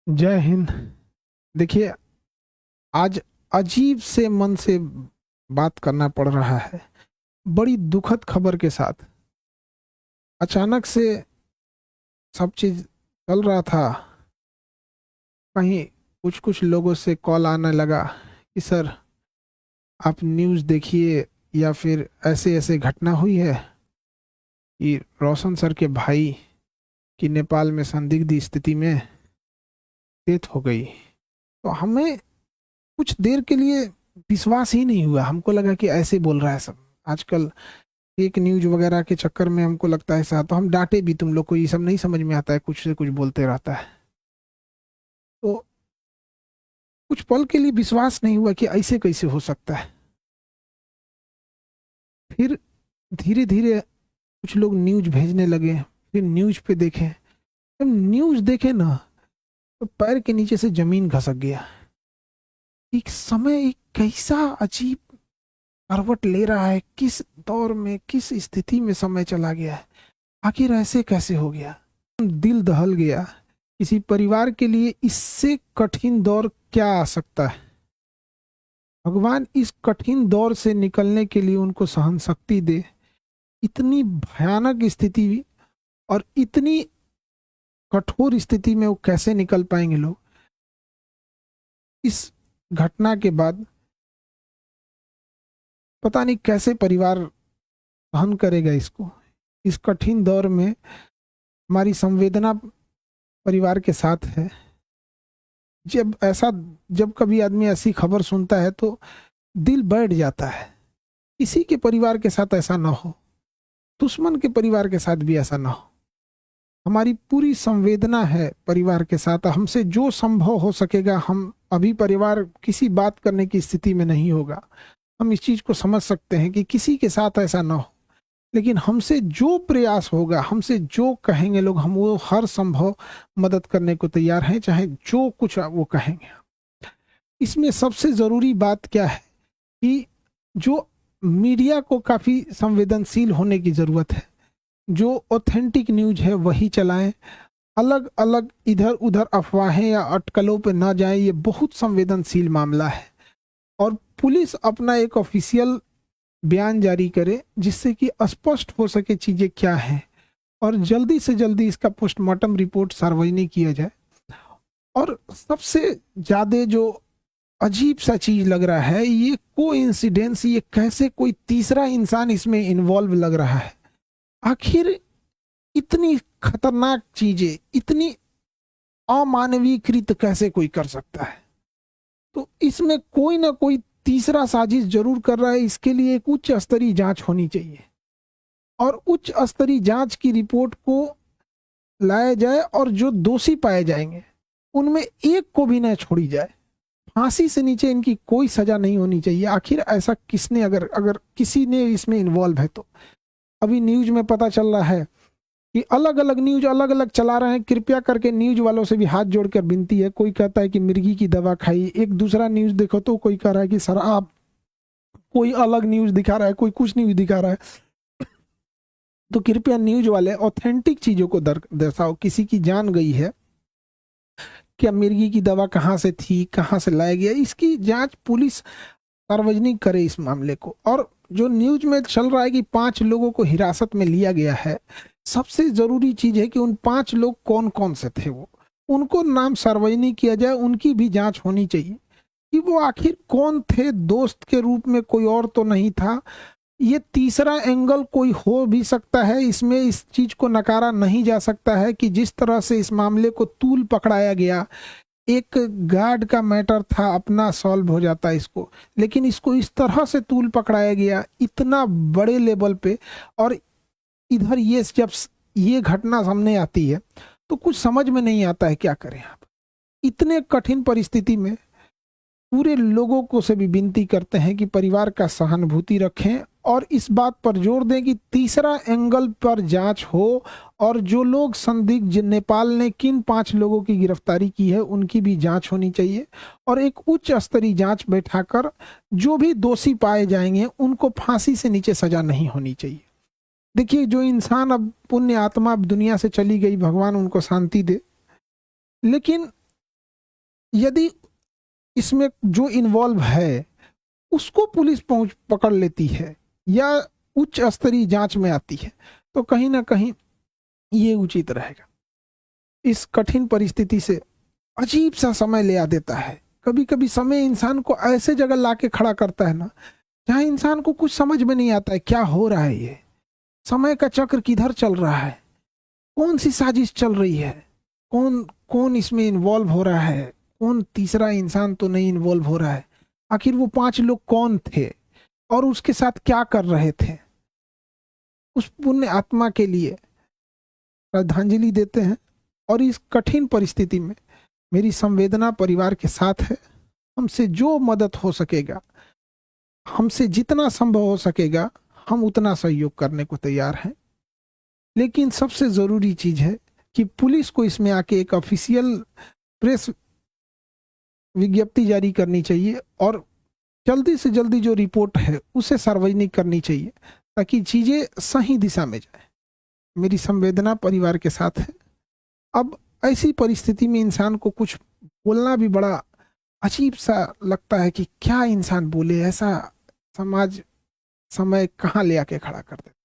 जय हिंद। देखिए, आज अजीब से मन से बात करना पड़ रहा है। बड़ी दुखद खबर के साथ अचानक से सब चीज चल रहा था। कहीं कुछ कुछ लोगों से कॉल आने लगा कि सर आप न्यूज़ देखिए, या फिर ऐसे ऐसे घटना हुई है कि रोशन सर के भाई की नेपाल में संदिग्ध स्थिति में डेथ हो गई। तो हमें कुछ देर के लिए विश्वास ही नहीं हुआ। हमको लगा कि ऐसे बोल रहा है सब। आजकल फेक न्यूज वगैरह के चक्कर में हमको लगता है ऐसा, तो हम डांटे भी, तुम लोग को ये सब नहीं समझ में आता है, कुछ से कुछ बोलते रहता है। तो कुछ पल के लिए विश्वास नहीं हुआ कि ऐसे कैसे हो सकता है। फिर धीरे धीरे कुछ लोग न्यूज भेजने लगे। फिर न्यूज पे देखे, जब न्यूज देखे ना, तो पैर के नीचे से जमीन खसक गया। एक समय एक कैसा अजीब करवट ले रहा है, किस दौर में, किस स्थिति में समय चला गया है। आखिर ऐसे कैसे हो गया। दिल दहल गया। किसी परिवार के लिए इससे कठिन दौर क्या आ सकता है। भगवान इस कठिन दौर से निकलने के लिए उनको सहन शक्ति दे। इतनी भयानक स्थिति और इतनी कठोर स्थिति में वो कैसे निकल पाएंगे लोग। इस घटना के बाद पता नहीं कैसे परिवार सहन करेगा इसको। इस कठिन दौर में हमारी संवेदना परिवार के साथ है। जब ऐसा, जब कभी आदमी ऐसी खबर सुनता है तो दिल बैठ जाता है। किसी के परिवार के साथ ऐसा ना हो, दुश्मन के परिवार के साथ भी ऐसा ना हो। हमारी पूरी संवेदना है परिवार के साथ। हमसे जो संभव हो सकेगा, हम अभी परिवार किसी बात करने की स्थिति में नहीं होगा। हम इस चीज को समझ सकते हैं कि किसी के साथ ऐसा ना हो, लेकिन हमसे जो प्रयास होगा, हमसे जो कहेंगे लोग, हम वो हर संभव मदद करने को तैयार हैं, चाहे जो कुछ वो कहेंगे। इसमें सबसे जरूरी बात क्या है कि जो मीडिया को काफी संवेदनशील होने की जरूरत है। जो ऑथेंटिक न्यूज है वही चलाएं। अलग अलग इधर उधर अफवाहें या अटकलों पे ना जाएं। ये बहुत संवेदनशील मामला है। और पुलिस अपना एक ऑफिशियल बयान जारी करे जिससे कि स्पष्ट हो सके चीजें क्या हैं, और जल्दी से जल्दी इसका पोस्टमार्टम रिपोर्ट सार्वजनिक किया जाए। और सबसे ज्यादा जो अजीब सा चीज लग रहा है, ये कोइंसिडेंस, ये कैसे कोई तीसरा इंसान इसमें इन्वॉल्व लग रहा है। आखिर इतनी खतरनाक चीजें, इतनी अमानवीकृत कैसे कोई कर सकता है। तो इसमें कोई ना कोई तीसरा साजिश जरूर कर रहा है। इसके लिए एक उच्च स्तरीय जांच होनी चाहिए, और उच्च स्तरीय जांच की रिपोर्ट को लाया जाए, और जो दोषी पाए जाएंगे उनमें एक को भी न छोड़ी जाए। फांसी से नीचे इनकी कोई सजा नहीं होनी चाहिए। आखिर ऐसा किसने, अगर अगर किसी ने इसमें इन्वॉल्व है तो। अभी न्यूज में पता चल रहा है कि अलग अलग न्यूज अलग अलग चला रहे हैं। कृपया करके न्यूज वालों से भी हाथ जोड़कर विनती है। कोई कहता है कि मिर्गी की दवा खाई, एक दूसरा न्यूज देखो तो कोई कह रहा है कि शराब, कोई अलग न्यूज दिखा रहा है, कोई कुछ न्यूज दिखा रहा है। तो कृपया न्यूज वाले ऑथेंटिक चीजों को दर्शाओ। किसी की जान गई है, क्या मिर्गी की दवा कहाँ से थी, कहाँ से लाया गया, इसकी जांच पुलिस सार्वजनिक करे इस मामले को। और जो न्यूज में चल रहा है कि 5 लोगों को हिरासत में लिया गया है, सबसे जरूरी चीज है कि उन 5 लोग कौन कौन से थे, वो उनको नाम सार्वजनिक किया जाए। उनकी भी जांच होनी चाहिए कि वो आखिर कौन थे। दोस्त के रूप में कोई और तो नहीं था। ये तीसरा एंगल कोई हो भी सकता है इसमें। इस चीज को नकारा नहीं जा सकता है कि जिस तरह से इस मामले को तूल पकड़ाया गया, एक गार्ड का मैटर था, अपना सॉल्व हो जाता है इसको, लेकिन इसको इस तरह से तूल पकड़ाया गया इतना बड़े लेवल पे। और इधर ये जब ये घटना सामने आती है तो कुछ समझ में नहीं आता है क्या करें आप। इतने कठिन परिस्थिति में पूरे लोगों को से भी विनती करते हैं कि परिवार का सहानुभूति रखें, और इस बात पर जोर दें कि तीसरा एंगल पर जांच हो। और जो लोग संदिग्ध, नेपाल ने किन 5 लोगों की गिरफ्तारी की है उनकी भी जांच होनी चाहिए। और एक उच्च स्तरीय जांच बैठाकर जो भी दोषी पाए जाएंगे उनको फांसी से नीचे सजा नहीं होनी चाहिए। देखिए, जो इंसान अब पुण्य आत्मा अब दुनिया से चली गई, भगवान उनको शांति दे, लेकिन यदि इसमें जो इन्वॉल्व है उसको पुलिस पकड़ लेती है या उच्च स्तरीय जांच में आती है तो कहीं ना कहीं ये उचित रहेगा। इस कठिन परिस्थिति से अजीब सा समय ले आ देता है। कभी कभी समय इंसान को ऐसे जगह लाके खड़ा करता है ना, जहां इंसान को कुछ समझ में नहीं आता है क्या हो रहा है, ये समय का चक्र किधर चल रहा है, कौन सी साजिश चल रही है, कौन कौन इसमें इन्वॉल्व हो रहा है, कौन तीसरा इंसान तो नहीं इन्वॉल्व हो रहा है, आखिर वो 5 लोग कौन थे और उसके साथ क्या कर रहे थे। उस पुण्य आत्मा के लिए श्रद्धांजलि देते हैं और इस कठिन परिस्थिति में मेरी संवेदना परिवार के साथ है। हमसे जो मदद हो सकेगा, हमसे जितना संभव हो सकेगा, हम उतना सहयोग करने को तैयार हैं। लेकिन सबसे जरूरी चीज है कि पुलिस को इसमें आके एक ऑफिशियल प्रेस विज्ञप्ति जारी करनी चाहिए और जल्दी से जल्दी जो रिपोर्ट है उसे सार्वजनिक करनी चाहिए ताकि चीजें सही दिशा में जाए। मेरी संवेदना परिवार के साथ है। अब ऐसी परिस्थिति में इंसान को कुछ बोलना भी बड़ा अजीब सा लगता है कि क्या इंसान बोले, ऐसा समाज समय कहाँ ले आके खड़ा कर देता है।